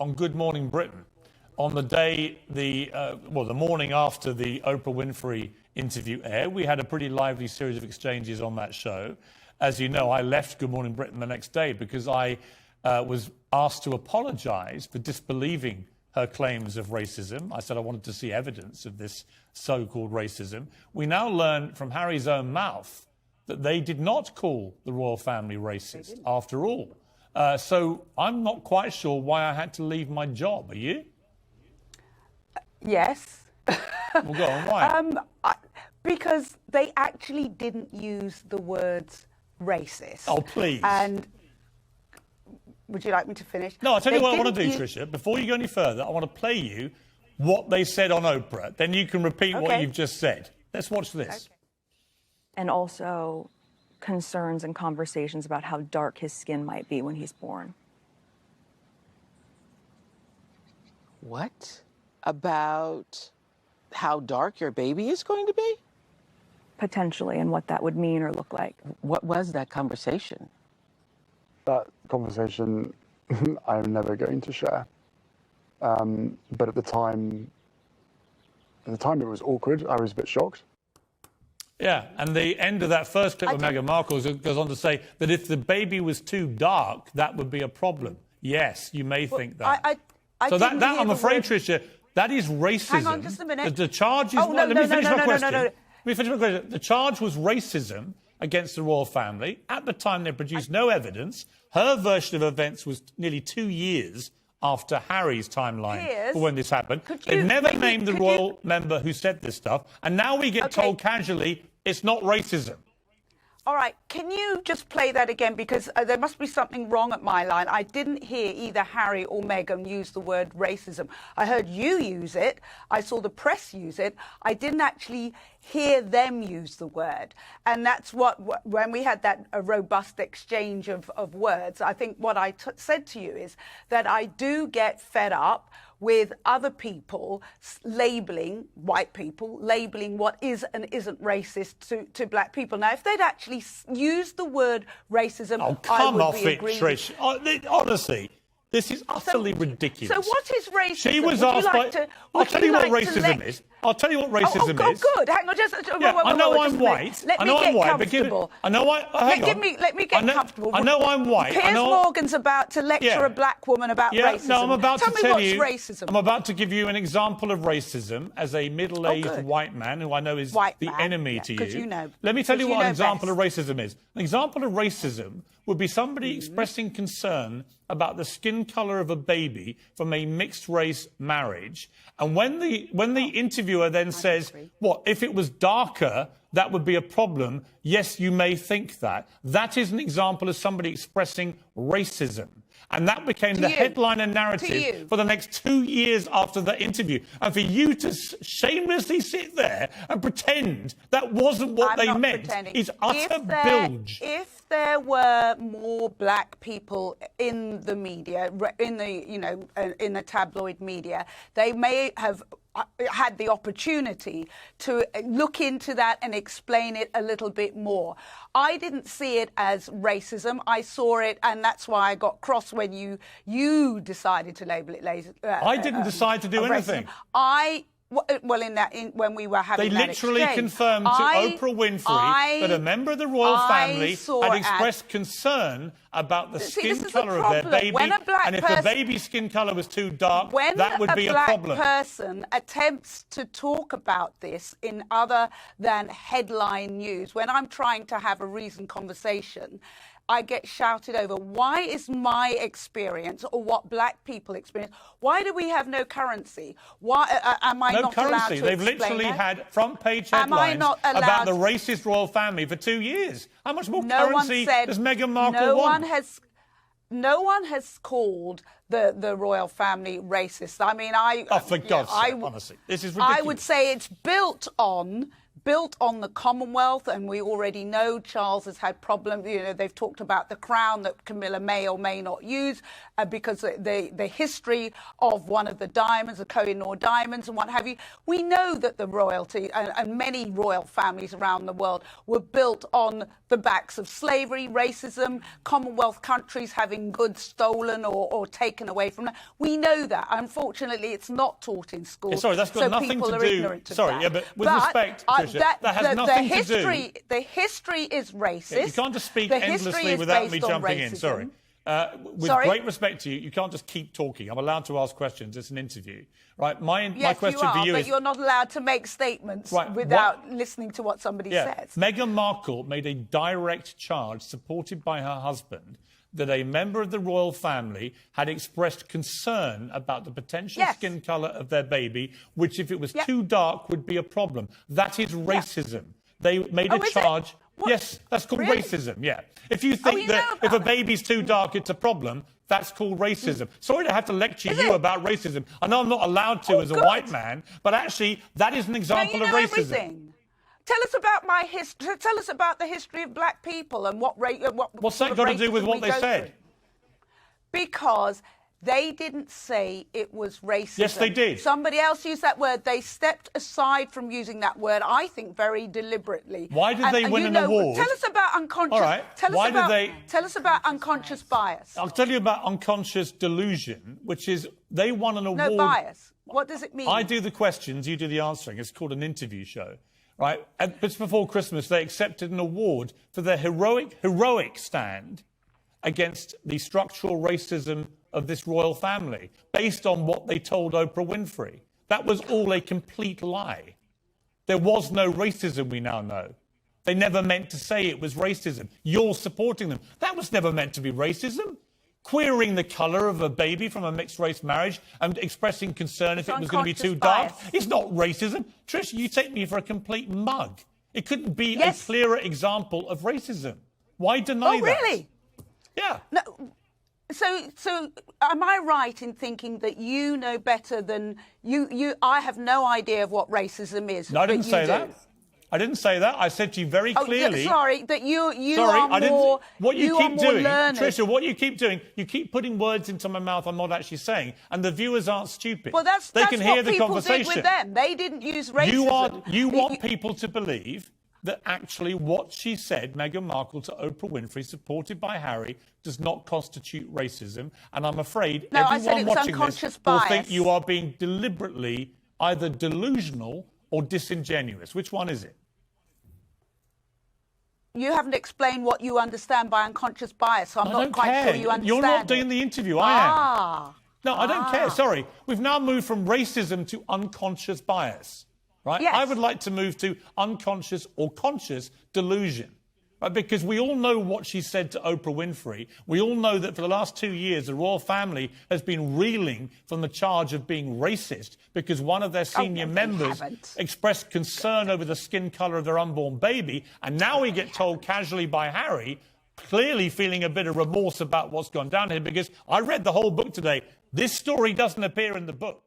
on Good Morning Britain on the day, the morning after the Oprah Winfrey interview aired. We had a pretty lively series of exchanges on that show. As you know, I left Good Morning Britain the next day because I was asked to apologise for disbelieving her claims of racism. I said I wanted to see evidence of this so-called racism. We now learn from Harry's own mouth that they did not call the royal family racist after all. So I'm not quite sure why I had to leave my job. Are you? Yes. Well, go on, why? Because they actually didn't use the words racist. Oh, please. And would you like me to finish? No, I'll tell you what I want to do, Trisha. Before you go any further, I want to play you what they said on Oprah. Then you can repeat what you've just said. Let's watch this. Okay. And also concerns and conversations about how dark his skin might be when he's born. What? About how dark your baby is going to be? Potentially, and what that would mean or look like. What was that conversation? That conversation I'm never going to share. But at the time it was awkward. I was a bit shocked. Yeah, and the end of that first clip with Meghan Markle goes on to say that if the baby was too dark, that would be a problem. Yes, you may think that. So that I'm afraid, Trisha, that is racism. Hang on just a minute. The charge is... Let me finish my question. Let me finish my question. The charge was racism against the royal family. At the time, they produced no evidence. Her version of events was nearly 2 years after Harry's timeline for when this happened. They've never named the royal member who said this stuff. And now we get told casually it's not racism. All right, can you just play that again? Because there must be something wrong at my line. I didn't hear either Harry or Meghan use the word racism. I heard you use it. I saw the press use it. I didn't actually hear them use the word. And that's when we had that robust exchange of words, I think what I said to you is that I do get fed up with other people labelling, white people, labelling what is and isn't racist to black people. Now, if they'd actually used the word racism, I would be agreeing. Trish. Honestly, this is utterly ridiculous. So what is racism? She was asked by... I'll tell you what racism is. I'll tell you what racism is. Oh, good. Hang on, I know I'm white. Let me get comfortable. I know I... Hang on. Let me get comfortable. I know I'm white. Piers Morgan's about to lecture a black woman about racism. No, I'm about to tell you... what's racism. I'm about to give you an example of racism as a middle-aged white man who I know is the enemy to you. Because you know. Let me tell you what an example of racism is. An example of racism would be somebody expressing concern about the skin colour of a baby from a mixed-race marriage. And when the interviewer then says, what, if it was darker, that would be a problem, yes, you may think that. That is an example of somebody expressing racism. And that became the headline and narrative for the next 2 years after the interview. And for you to shamelessly sit there and pretend that wasn't what they meant is utter bilge. If there were more black people in the media, in the tabloid media, they may have had the opportunity to look into that and explain it a little bit more. I didn't see it as racism. I saw it, and that's why I got cross when you decided to label it I didn't decide to do anything. When we were having that exchange. They literally confirmed to Oprah Winfrey that a member of the royal family had expressed concern about the skin colour of their baby, and if the baby's skin colour was too dark, that would be a problem. When a black person attempts to talk about this in other than headline news, when I'm trying to have a reasoned conversation, I get shouted over. Why is my experience, or what black people experience, why do we have no currency? Why am I not allowed to explain They've literally had front-page headlines about the racist royal family for 2 years. How much more currency does Meghan Markle want? No one has called the royal family racist. I mean, for God's sake, honestly, this is ridiculous. I would say it's built on built on the Commonwealth, and we already know Charles has had problems. You know, they've talked about the crown that Camilla may or may not use because the history of one of the diamonds, the Koh-i-Noor diamonds and what have you. We know that the royalty and many royal families around the world were built on the backs of slavery, racism, Commonwealth countries having goods stolen or taken away from them. We know that. Unfortunately, it's not taught in schools. Sorry, that's got so nothing people to are do. ignorant of Sorry, that. yeah, but with respect, Trisha, that has nothing to do. The history is racist. Yeah, you can't just speak The history endlessly is without me based on jumping in. racism. Sorry. With Sorry? great respect to you, you can't just keep talking. I'm allowed to ask questions. It's an interview, right? My Yes, question you are, for you but is, you're not allowed to make statements Right, without listening to what somebody says. Meghan Markle made a direct charge, supported by her husband, that a member of the royal family had expressed concern about the potential skin colour of their baby, which, if it was too dark, would be a problem. That is racism. They made a charge. Yes, that's called racism, yeah. If you think that if a baby's too dark, it's a problem, that's called racism. Sorry to have to lecture you about racism. I know I'm not allowed to as a white man, but actually, that is an example of racism. Everything. Tell us about my history. Tell us about the history of black people and what's that got to do with what they said? Because they didn't say it was racism. Yes, they did. Somebody else used that word. They stepped aside from using that word, I think, very deliberately. Why did they win an award? Tell us about unconscious. All right. Tell us about unconscious bias. I'll tell you about unconscious delusion, which is they won an award. No bias. What does it mean? I do the questions, you do the answering. It's called an interview show, right? And just before Christmas, they accepted an award for their heroic stand against the structural racism of this royal family, based on what they told Oprah Winfrey. That was all a complete lie. There was no racism, we now know. They never meant to say it was racism. You're supporting them. That was never meant to be racism. Queering the colour of a baby from a mixed-race marriage and expressing concern if it was going to be too dark. It's not racism. Trish, you take me for a complete mug. It couldn't be a clearer example of racism. Why deny that? Oh, really? Yeah. No. So am I right in thinking that you know better than I have no idea of what racism is? No, I didn't say that. I didn't say that. I said to you very clearly. Sorry, that you sorry, are I didn't, more. what you keep doing, learned. Trisha, what you keep doing, you keep putting words into my mouth I'm not actually saying, and the viewers aren't stupid. Well, that's can hear what the people conversation. did with them. They didn't use racism. You want people to believe that actually what she said, Meghan Markle, to Oprah Winfrey, supported by Harry, does not constitute racism. And I'm afraid everyone watching this will think you are being deliberately either delusional or disingenuous. Which one is it? You haven't explained what you understand by unconscious bias, so I'm not quite sure you understand. You're not doing the interview, I am. No, I don't care. Sorry. We've now moved from racism to unconscious bias. Right? Yes. I would like to move to unconscious or conscious delusion. Right? Because we all know what she said to Oprah Winfrey. We all know that for the last 2 years, the royal family has been reeling from the charge of being racist because one of their senior members expressed concern over the skin colour of their unborn baby. And now we get told casually by Harry, clearly feeling a bit of remorse about what's gone down here, because I read the whole book today. This story doesn't appear in the book.